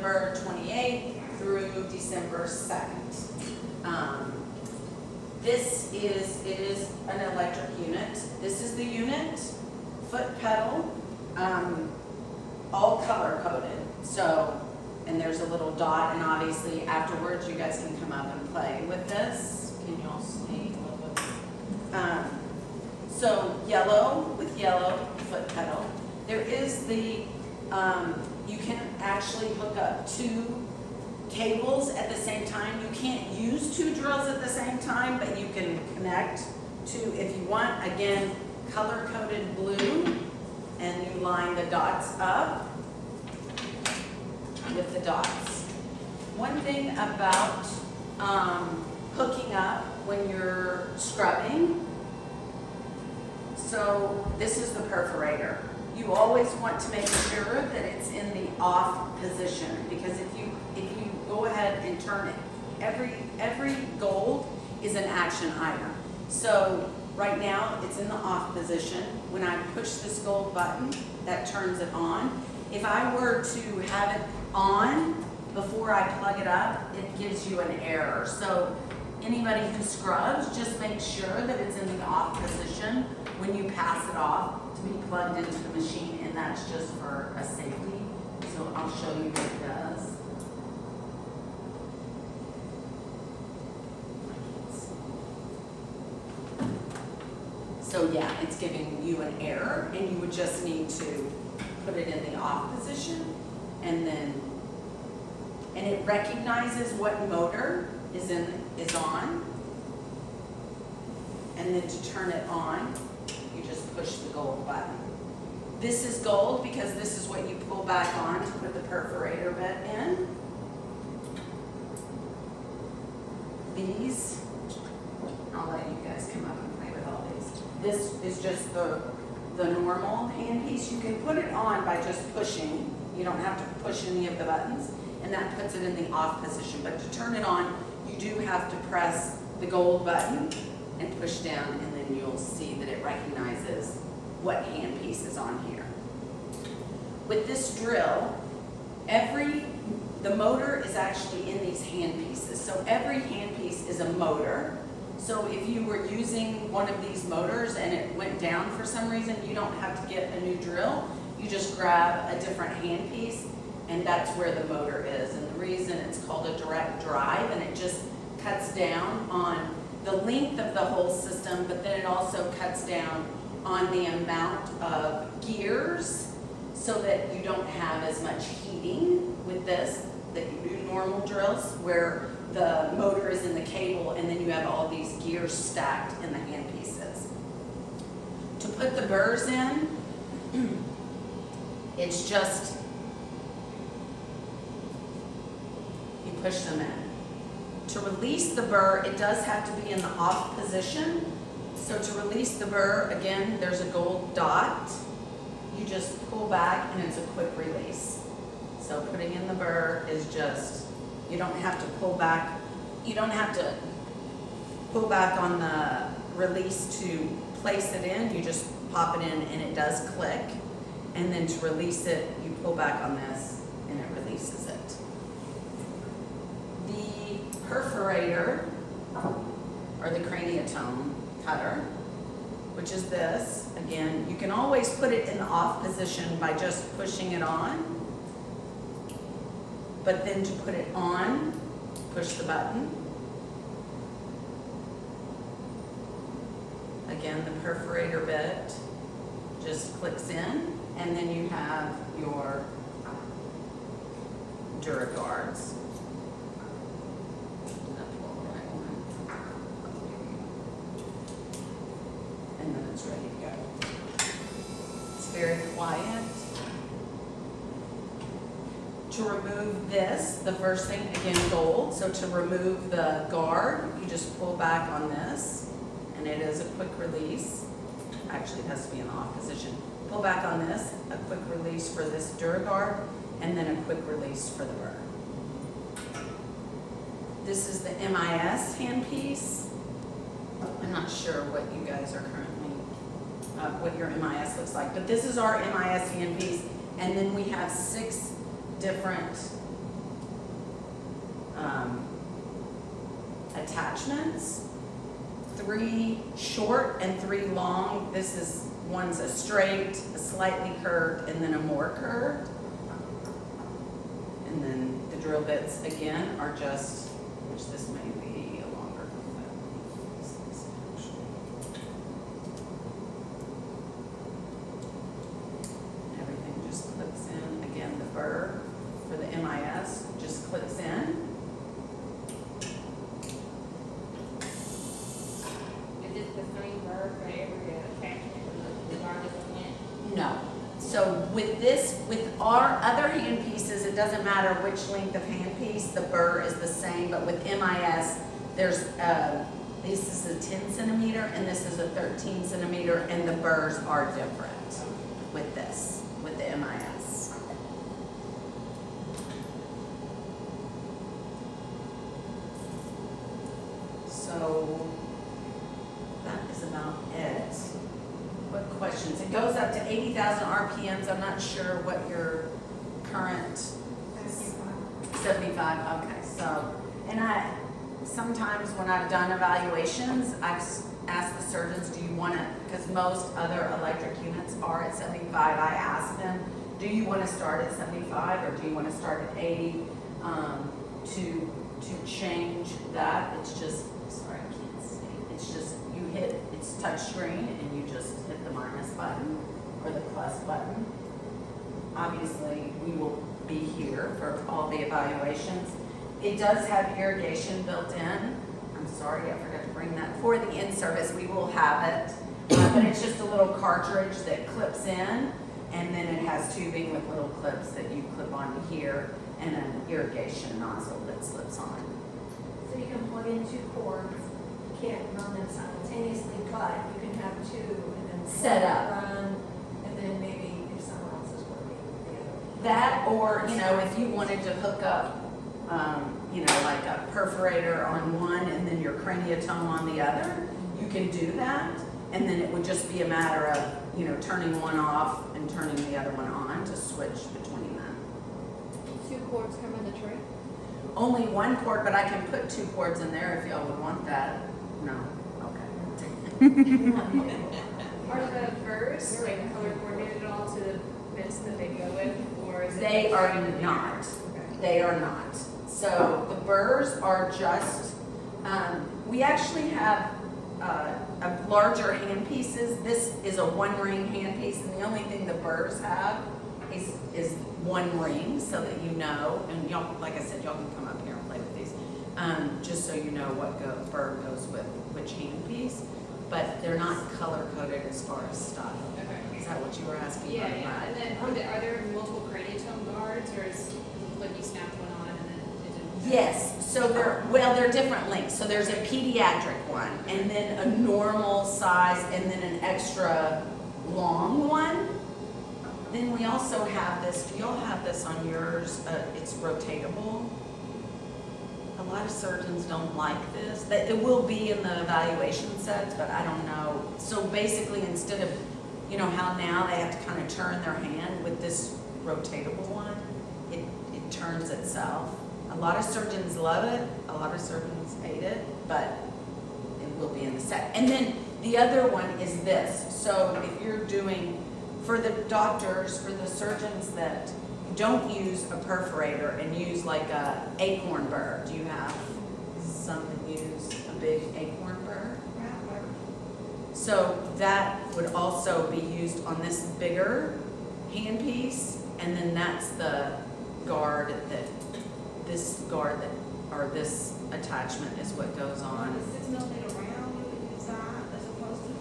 November 28th through December 2nd. It is an electric unit. This is the unit, foot pedal, all color coded. So, and there's a little dot, and obviously afterwards you guys can come up and play with this. Can you all see a little bit? So yellow with yellow foot pedal. There is the, you can actually hook up 2 cables at the same time. You can't use 2 drills at the same time, but you can connect to, if you want, again, color-coded blue, and you line the dots up with the dots. One thing about hooking up when you're scrubbing, so this is the perforator. You always want to make sure that it's in the off position, because if you go ahead and turn it, every gold is an action item. So right now it's in the off position. When I push this gold button, that turns it on. If I were to have it on before I plug it up, it gives you an error. So anybody who scrubs, just make sure that it's in the off position when you pass it off to be plugged into the machine, and that's just for a safety. So I'll show you what it does. So yeah, it's giving you an error, and you would just need to put it in the off position, and it recognizes what motor is on, and then to turn it on, you just push the gold button. This is gold because this is what you pull back on to put the perforator bit in. These, I'll let you guys come up and play with all these. This is just the normal handpiece. You can put it on by just pushing. You don't have to push any of the buttons, and that puts it in the off position. But to turn it on, you do have to press the gold button and push down, and then you'll see that it recognizes what handpiece is on here. With this drill, the motor is actually in these handpieces. So every handpiece is a motor. So if you were using one of these motors and it went down for some reason, you don't have to get a new drill. You just grab a different handpiece, and that's where the motor is. And the reason it's called a direct drive, and it just cuts down on the length of the whole system, but then it also cuts down on the amount of gears so that you don't have as much heating with this that you do normal drills, where the motor is in the cable and then you have all these gears stacked in the handpieces. To put the burrs in, it's just, you push them in. To release the burr, it does have to be in the off position. So to release the burr, again, there's a gold dot. You just pull back and it's a quick release. So putting in the burr is just, you don't have to pull back. You don't have to pull back on the release to place it in. You just pop it in and it does click. And then to release it, you pull back on this and it releases it. The perforator, or the craniotome cutter, which is this, again, you can always put it in the off position by just pushing it on. But then to put it on, push the button. Again, the perforator bit just clicks in, and then you have your DuraGuards. And then it's ready to go. It's very quiet. To remove this, the first thing, again, gold. So to remove the guard, you just pull back on this, and it is a quick release. Actually, it has to be in the off position. Pull back on this, a quick release for this DuraGuard, and then a quick release for the burr. This is the MIS handpiece. I'm not sure what you guys are currently, what your MIS looks like, but this is our MIS handpiece, and then we have 6 different attachments. 3 short and 3 long. This is, one's a straight, a slightly curved, and then a more curved. And then the drill bits again are just, which this may be a longer everything just clips in. Again, the burr for the MIS just clips in. No. So with this, with our other hand pieces, it doesn't matter which length of hand piece, the burr is the same, but with MIS, there's, this is a 10 centimeter and this is a 13 centimeter, and the burrs are different with this, with the MIS. So that is about it. What questions? It goes up to 80,000 RPMs. I'm not sure what your current 75. Okay, so, and sometimes when I've done evaluations, I've asked the surgeons, do you want to, because most other electric units are at 75, I ask them, do you want to start at 75 or do you want to start at 80 to change that? It's just, sorry, I can't see. It's just, you hit, it's touch screen and you just hit the minus button or the plus button. Obviously, we will be here for all the evaluations. It does have irrigation built in. I'm sorry, I forgot to bring that. For the in-service, we will have it, but it's just a little cartridge that clips in, and then it has tubing with little clips that you clip onto here, and an irrigation nozzle that slips on. So you can plug in 2 cords. You can't run them simultaneously, but you can have 2 and then Set up. run, and then maybe if someone else is working, the other. That, or, you know, if you wanted to hook up, you know, like a perforator on one and then your craniotome on the other, you can do that. And then it would just be a matter of, you know, turning one off and turning the other one on to switch between them. 2 cords come in the tray? Only 1 cord, but I can put 2 cords in there if y'all would want that. No? Okay. Are the burrs like color coordinated at all to the bits that they go with, or is it? They are not. Okay. They are not. So the burrs are just, we actually have a larger hand pieces. This is a 1 ring hand piece, and the only thing the burrs have is 1 ring, so that you know, and y'all, like I said, y'all can come up here and play with these, just so you know what burr goes with which hand piece, but they're not color coded as far as style. Okay. Is that what you were asking? Yeah, about? yeah. And then are there multiple craniotome guards, or is like you snapped one on and then it didn't? Yes, so they're different lengths. So there's a pediatric one, and then a normal size, and then an extra long one. Then we also have this, do y'all have this on yours? It's rotatable. A lot of surgeons don't like this. It will be in the evaluation sets, but I don't know. So basically, instead of, you know how now they have to kind of turn their hand with this rotatable one, it turns itself. A lot of surgeons love it, a lot of surgeons hate it, but it will be in the set. And then the other one is this. So if you're doing, for the doctors, for the surgeons that don't use a perforator and use like a acorn burr, do you have some that use a big acorn burr? So that would also be used on this bigger handpiece, and then that's the guard that, or this attachment is what goes on. The 6 millimeter round, you would use that as opposed to the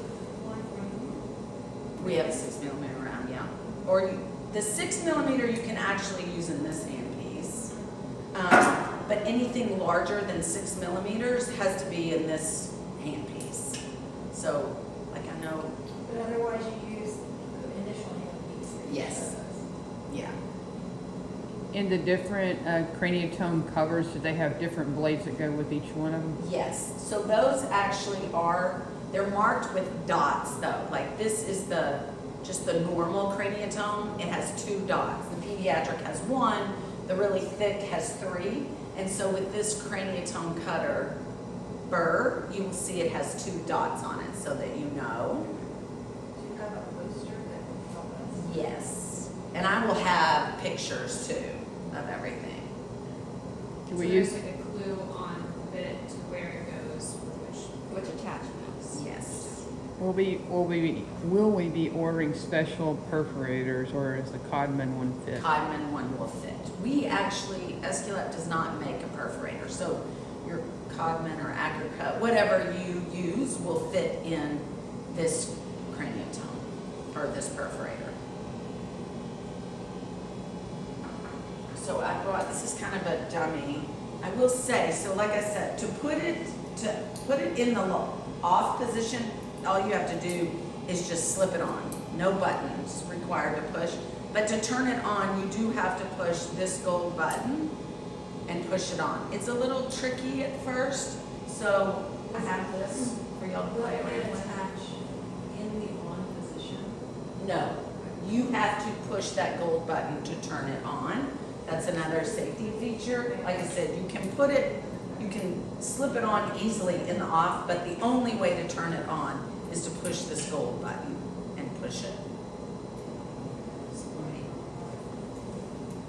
1 ring? We have a 6 millimeter round, yeah. Or the 6 millimeter you can actually use in this handpiece. But anything larger than 6 millimeters has to be in this handpiece. So, like I know. But otherwise you use the initial handpiece. Yes. Yeah. In the different craniotome covers, do they have different blades that go with each one of them? Yes. So those actually they're marked with dots though. Like this is just the normal craniotome. It has 2 dots. The pediatric has 1. The really thick has 3. And so with this craniatone cutter burr, you will see it has 2 dots on it so that you know. Do you have a poster that will help us? Yes. And I will have pictures too of everything. Do So we there's use, like a clue on it to where it goes, which attachments. Yes. will we be ordering special perforators, or is the Codman one fit? Codman one will fit. We actually, Aesculap does not make a perforator, so your Codman or Acrocut, whatever you use, will fit in this craniatone or this perforator. So I brought, this is kind of a dummy. I will say, so like I said, to put it in the off position, all you have to do is just slip it on. No buttons required to push. But to turn it on, you do have to push this gold button and push it on. It's a little tricky at first, so I have this for y'all to Will play it around with. attach in the on position? No, you have to push that gold button to turn it on. That's another safety feature. Like I said, you can slip it on easily in the off, but the only way to turn it on is to push this gold button and push it.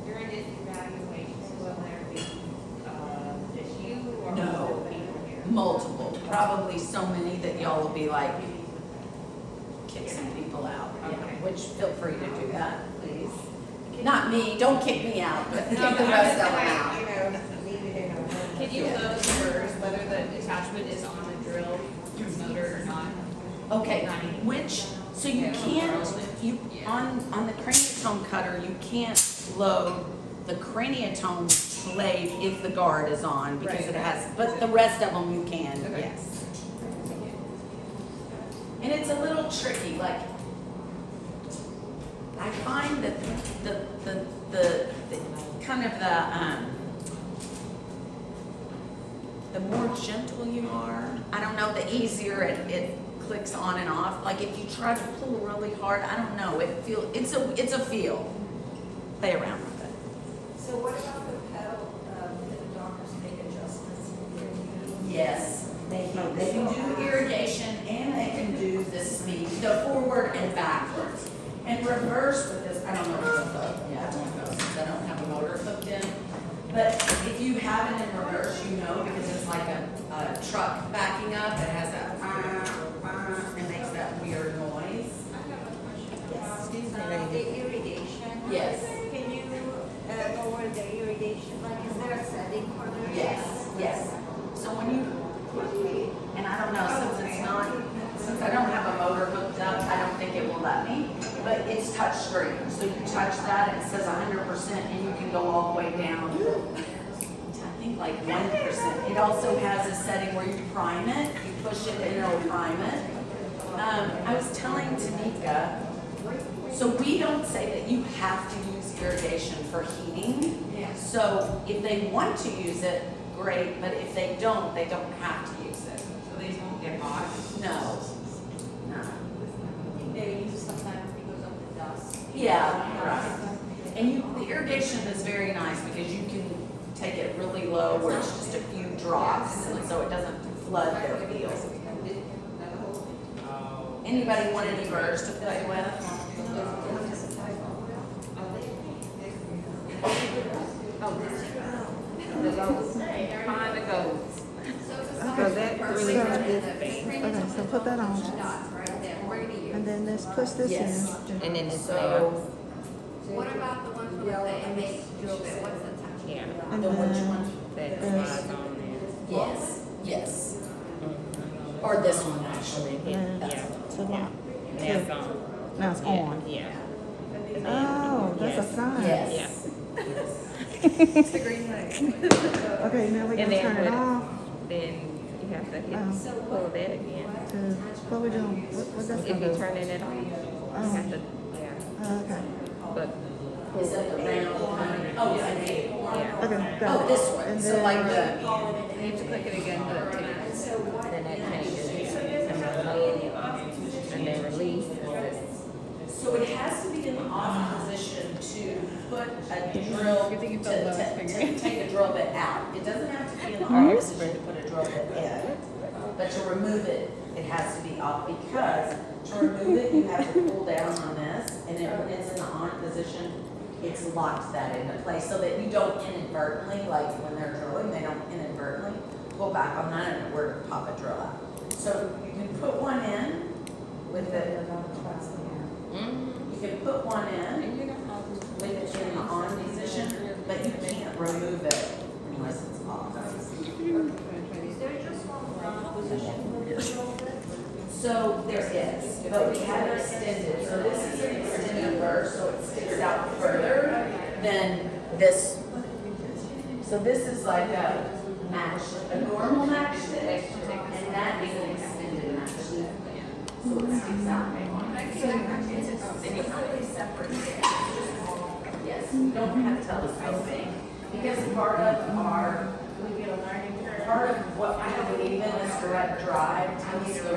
During this evaluation, will there be, just you or No. multiple people here? Multiple, probably so many that y'all will be like, kick some people out. Yeah, Okay. which feel free to do that, please. Not me, don't kick me out, but kick No, the but I'm rest just of them like, out. you know, leave it in a. Can you load first whether the attachment is on the drill motor or not? Okay, which, so you can't, on the craniatone cutter, you can't load the craniatone blade if the guard is on, because Right. it has, but the rest of them you can, Okay. yes. And it's a little tricky, like, I find that the kind of the more gentle you are, I don't know, the easier it clicks on and off. Like if you try to pull really hard, I don't know, it's a feel. Play around with it. So what about the pedal, that the doctors make adjustments in your Yes, they can do irrigation and they can do the speed, the forward and backwards. And reverse with this, I don't know if it's hooked, yeah, one of those, since I don't have a motor hooked in. But if you have it in reverse, you know, because it's like a truck backing up, it has that, it makes that weird noise. Yes. The irrigation. Yes. Can you, lower the irrigation, like, is there a setting for the irrigation? Yes. So when you, and I don't know, since I don't have a motor hooked up, I don't think it will let me, but it's touch screen. So you touch that, it says 100%, and you can go all the way down to, I think like 1%. It also has a setting where you prime it, you push it and it'll prime it. I was telling Tanika, so we don't say that you have to use irrigation for heating. So if they want to use it, great, but if they don't have to use it. So these won't get hot? No. No. They use sometimes because of the dust. Yeah, right. And the irrigation is very nice because you can take it really low where it's just a few drops, and so it doesn't flood their field. Anybody want any birds to play with? The goats. Find the goats. So that really okay, so put that on. And then let's push this Yes. in. And then it's So, What about the ones with the MH, what's the attachment? Yeah. And the which then one? That Yes. slides on Yes, yes. Or this one, actually. Yeah. there. to lock. Yeah. That's on. Now it's on. Yeah. Oh, that's a sign. Yes. It's the green light. Okay, now we And can then turn it with- off. Then you have to hit, pull that again. What we doing? What that's If gonna you're do? turning it on, you have to, yeah, Okay. but Is that the round one? Oh, yeah. yeah. Okay, got Oh, it. this one, And so like then- the, You have to click it again, but take it. Then that changes, and then release, and then release. so it has to be in the off position to put a drill Good thing you to, felt low, to, figuring. to take a drill bit out. It doesn't have to be in the on position to put a drill bit in, but to remove it, it has to be off, because to remove it, you have to pull down on this, and then when it's in the on position, it's locked that into place, so that you don't inadvertently, like when they're drilling, they don't inadvertently pull back on that and where to pop a drill out. So you can put one in with it. You can put one in with it in the on position, but you can't remove it unless it's off. Is there just one position with the drill bit? So there is, but we have it extended, so this is an extended burr, so it sticks out further than this. So this is like a match, a normal matchstick, and that is an extended matchstick. So it sticks out. And it's really separate. Yes, you don't have to tell us anything, because part of what I believe in is direct drive tends to go